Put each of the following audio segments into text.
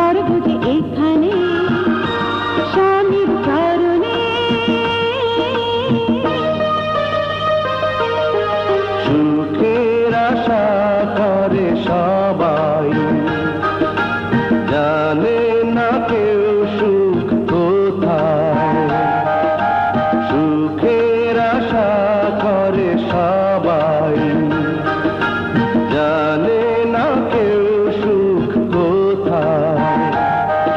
স্বর্গ যে এখানে স্বামীর চরণে। সুখের আশা করে সবাই, জানে না কেউ সুখ কোথায়। সুখের আশা করে সবাই, জানে না কেউ সুখ কোথায়।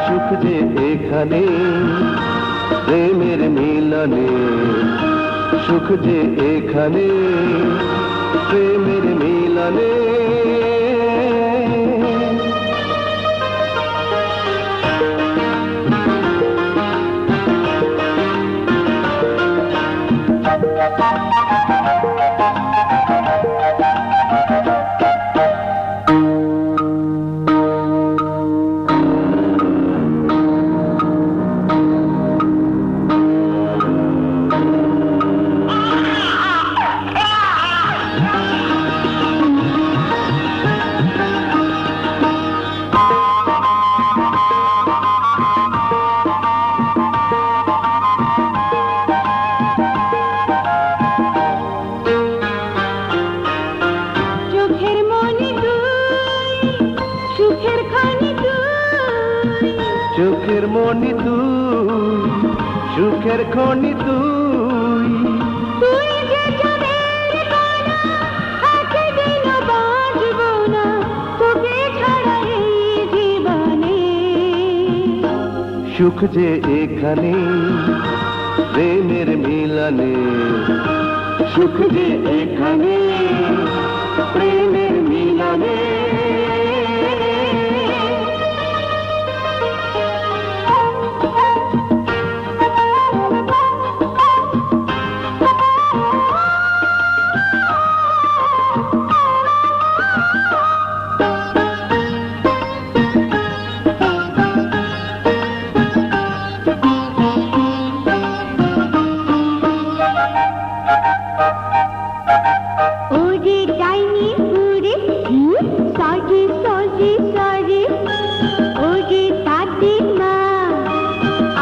সুখ যে এখানে প্রেমের মিলনে, সুখ যে এখানে প্রেমের মিলনে। চোখের মনি তুই, সুখের খনি তুই। তুই যে চাঁদের কণা, একদিনও বাঁচব না তোকে ছাড়া এই জীবনে। সুখ যে এখানে প্রেমের মিলনে, সুখ যে এখানে প্রেমের মিলনে। ও যে ডাইনি বুড়ি সরি সরি সরি, ও যে দাদির মা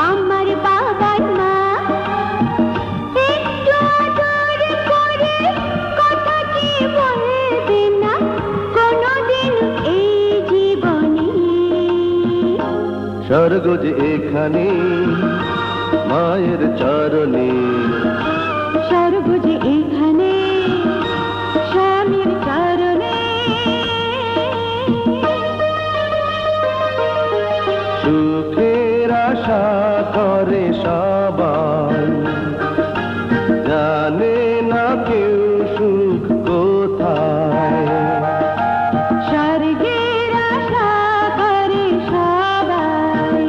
আমার বাবার মা, একটু আদর করে কথা কি বলবে না কোনোদিন এই জীবনে। স্বর্গ যে এখানে মায়ের চরণে, স্বর্গ যে এখানে স্বামীর চরণে। সুখের আশা করে সবাই, জানে না কেউ সুখ কোথায়। স্বর্গের আশা করে সবাই,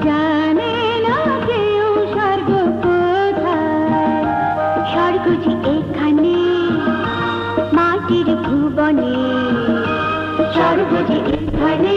জানে না কেউ স্বর্গ কোথায়। স্বর্গ যে এখানে মাটির ভুবনে, স্বর্গ যে এখানে